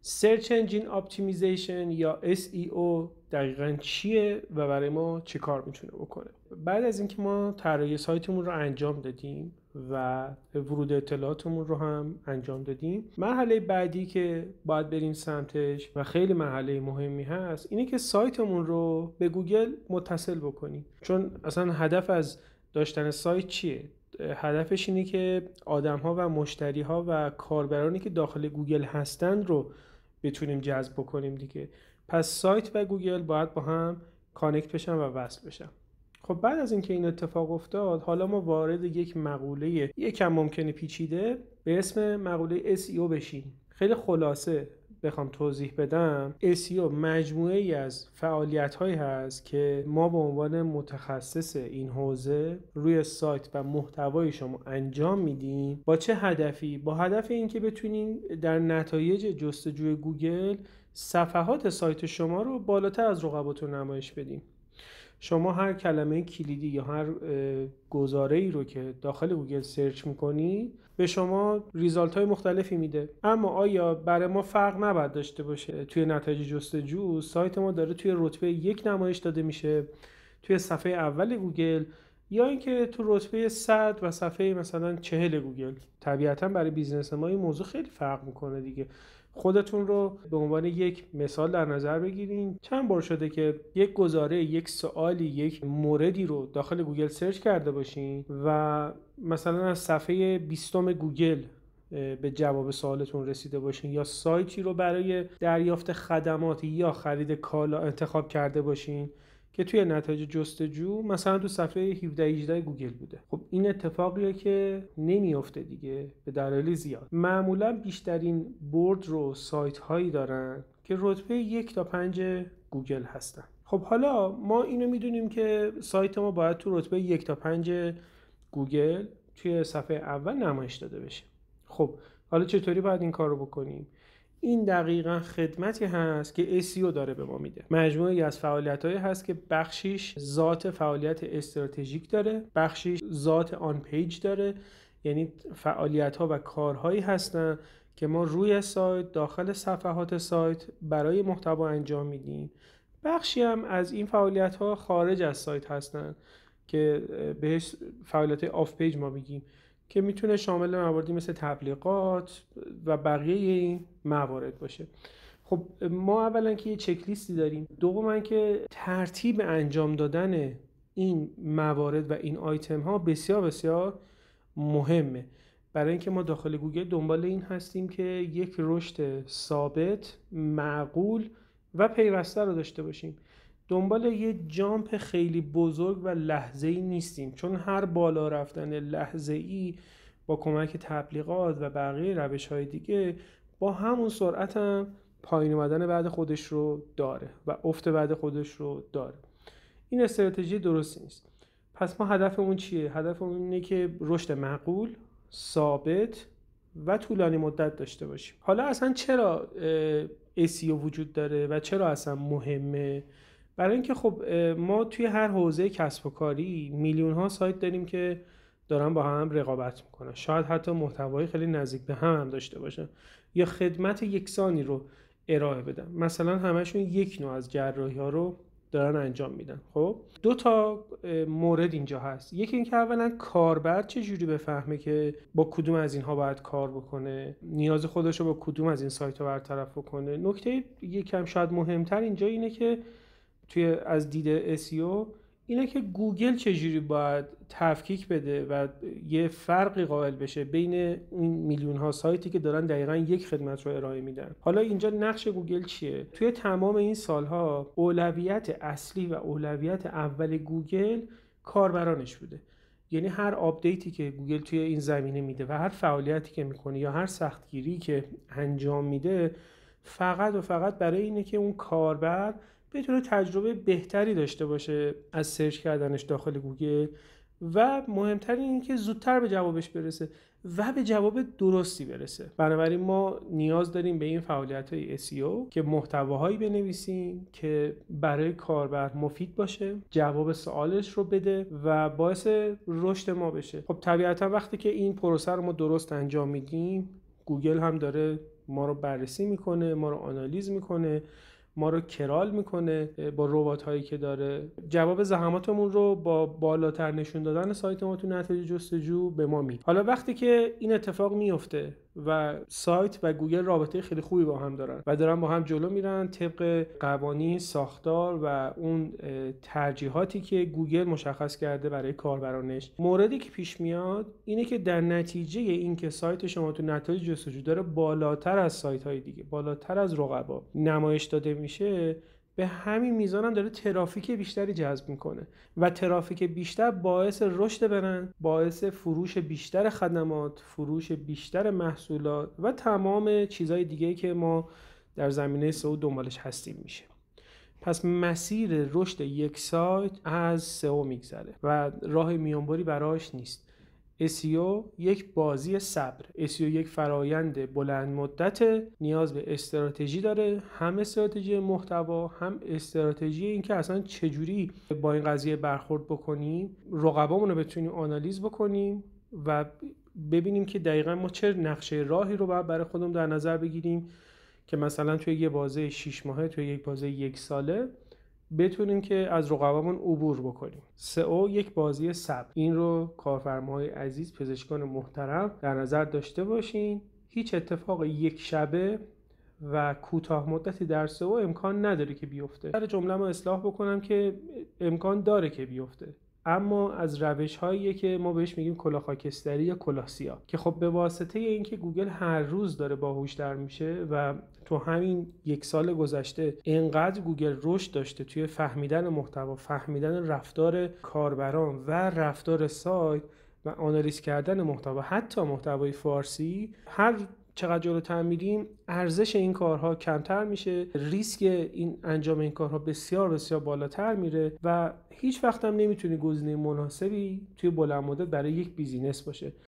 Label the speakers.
Speaker 1: Search Engine Optimization یا SEO دقیقاً چیه و برای ما چه کار میتونه بکنه؟ بعد از اینکه ما طراحی سایتمون رو انجام دادیم و ورود اطلاعاتمون رو هم انجام دادیم، مرحله بعدی که باید بریم سمتش و خیلی مرحله مهمی هست اینه که سایتمون رو به گوگل متصل بکنیم. چون اصلا هدف از داشتن سایت چیه؟ هدفش اینه که آدم‌ها و مشتری‌ها و کاربرانی که داخل گوگل هستند رو بتونیم جذب بکنیم دیگه. پس سایت و گوگل باید با هم کانکت بشن و وصل بشن. خب بعد از اینکه این اتفاق افتاد، حالا ما وارد یک مقوله یکم ممکنه پیچیده به اسم مقوله SEO بشیم. خیلی خلاصه بخوام توضیح بدم، SEO مجموعه ای از فعالیت‌هایی هست که ما به عنوان متخصص این حوزه روی سایت و محتوای شما انجام میدیم. با چه هدفی؟ با هدف اینکه بتونیم در نتایج جستجوی گوگل صفحات سایت شما رو بالاتر از رقباتون نمایش بدیم. شما هر کلمه کلیدی یا هر گزاره‌ای رو که داخل گوگل سرچ می‌کنی به شما ریزالت های مختلفی میده. اما آیا برای ما فرق نباید داشته باشه توی نتایج جستجو سایت ما داره توی رتبه 1 نمایش داده میشه توی صفحه اول گوگل، یا اینکه تو رتبه 100 و صفحه مثلا 40 گوگل؟ طبیعتا برای بیزنس ما این موضوع خیلی فرق میکنه دیگه. خودتون رو به عنوان یک مثال در نظر بگیرین. چند بار شده که یک گزاره، یک سوالی، یک موردی رو داخل گوگل سرچ کرده باشین و مثلا از صفحه 20 گوگل به جواب سوالتون رسیده باشین، یا سایتی رو برای دریافت خدمات یا خرید کالا انتخاب کرده باشین که توی نتایج جستجو مثلا تو صفحه 17-18 گوگل بوده. خب این اتفاقیه که نمیافته دیگه به دلایل زیاد. معمولا بیشترین برد رو سایت هایی دارن که رتبه 1 تا 5 گوگل هستن. خب حالا ما اینو میدونیم که سایت ما باید تو رتبه 1 تا 5 گوگل توی صفحه اول نمایش داده بشه. خب حالا چطوری باید این کار رو بکنیم؟ این دقیقاً خدمتی هست که SEO داره به ما میده. مجموعه‌ای از فعالیت‌هایی هست که بخشیش ذات فعالیت استراتژیک داره، بخشیش ذات آن پیج داره، یعنی فعالیت‌ها و کارهایی هستن که ما روی سایت داخل صفحات سایت برای محتوا انجام میدیم. بخشی هم از این فعالیت‌ها خارج از سایت هستن که بهش فعالیت آف پیج ما میگیم، که میتونه شامل مواردی مثل تبلیغات و بقیه این موارد باشه. خب ما اولا که یه چک لیستی داریم، دوما که ترتیب انجام دادن این موارد و این آیتم ها بسیار بسیار مهمه، برای اینکه ما داخل گوگل دنبال این هستیم که یک رشد ثابت، معقول و پیوسته رو داشته باشیم. دنبال یه جامپ خیلی بزرگ و لحظه‌ای نیستیم، چون هر بالا رفتن لحظه‌ای با کمک تبلیغات و بقیه روش‌های دیگه با همون سرعت هم پایین اومدن بعد خودش رو داره و افت بعد خودش رو داره. این استراتژی درستی نیست. پس ما هدفمون چیه؟ هدفمون اینه که رشد معقول، ثابت و طولانی مدت داشته باشیم. حالا اصلا چرا SEO وجود داره و چرا اصلا مهمه؟ برای اینکه خب ما توی هر حوزه کسب و کاری میلیون ها سایت داریم که دارن با هم رقابت میکنن، شاید حتی محتوای خیلی نزدیک به هم داشته باشن یا خدمت یکسانی رو ارائه بدن. مثلا همشون یک نوع از جراحی ها رو دارن انجام میدن. خب دو تا مورد اینجا هست. یکی اینکه اولا کاربر چجوری بفهمه که با کدوم از اینها باید کار بکنه، نیاز خودش رو با کدوم از این سایت ها برطرف بکنه. نکته یکم شاید مهمتر اینجا اینه که توی از دید SEO اینه که گوگل چجوری باید تفکیک بده و یه فرقی قائل بشه بین این میلیون ها سایتی که دارن دقیقاً یک خدمت رو ارائه میدن. حالا اینجا نقش گوگل چیه؟ توی تمام این سالها اولویت اصلی و اولویت اول گوگل کاربرانش بوده. یعنی هر آپدیتی که گوگل توی این زمینه میده و هر فعالیتی که میکنه یا هر سختگیری که انجام میده فقط و فقط برای اینه که اون کاربر بتونه تجربه بهتری داشته باشه از سرچ کردنش داخل گوگل و مهمتر اینه که زودتر به جوابش برسه و به جواب درستی برسه. بنابراین ما نیاز داریم به این فعالیت‌های SEO که محتواهایی بنویسیم که برای کاربر مفید باشه، جواب سوالش رو بده و باعث رشد ما بشه. خب طبیعتا وقتی که این پروسه رو ما درست انجام میدیم، گوگل هم داره ما رو بررسی میکنه، ما رو آنالیز میکنه، ما رو کرال میکنه با ربات هایی که داره. جواب زحماتمون رو با بالاتر نشون دادن سایت ما تو نتایج جستجو به ما میده. حالا وقتی که این اتفاق میفته و سایت و گوگل رابطه خیلی خوبی با هم دارن و دارن با هم جلو میرن طبق قوانین، ساختار و اون ترجیحاتی که گوگل مشخص کرده برای کاربرانش، موردی که پیش میاد اینه که در نتیجه این که سایت شما تو نتایج جستجو داره بالاتر از سایت های دیگه، بالاتر از رقبا نمایش داده میشه، به همین میزان هم داره ترافیک بیشتری جذب میکنه و ترافیک بیشتر باعث رشد برند، باعث فروش بیشتر خدمات، فروش بیشتر محصولات و تمام چیزهای دیگه که ما در زمینه سئو دنبالش هستیم میشه. پس مسیر رشد یک سایت از سئو میگذره و راه میانبری براش نیست. SEO یک بازی صبر، SEO یک فرایند بلند مدت، نیاز به استراتژی داره، هم استراتژی محتوا، هم استراتژی این که اصلا چجوری با این قضیه برخورد بکنیم، رقبامون رو بتونیم آنالیز بکنیم و ببینیم که دقیقاً ما چه نقشه راهی رو باید برای خودمون در نظر بگیریم که مثلا توی یه بازه 6 ماهه، توی یک بازه 1 ساله بتونیم که از رقبامون عبور بکنیم. سئو یک بازی صبر. این رو کارفرماهای عزیز، پزشکان محترم در نظر داشته باشین. هیچ اتفاق یک شبه و کوتاه مدتی در سئو امکان نداره که بیفته. در جمله ما اصلاح بکنم که امکان داره که بیفته، اما از روش‌هایی که ما بهش میگیم کلاه خاکستری یا کلاه سیاه، که خب به واسطه اینکه گوگل هر روز داره باهوش‌تر میشه و تو همین 1 سال گذشته اینقدر گوگل رشد داشته توی فهمیدن محتوا، فهمیدن رفتار کاربران و رفتار سایت و آنالیز کردن محتوا، حتی محتوای فارسی، هر چقدر جلوتر میریم ارزش این کارها کمتر میشه، ریسک این انجام این کارها بسیار بسیار بالاتر میره و هیچ وقت هم نمیتونه گزینه مناسبی توی بلند مدت برای یک بیزینس باشه.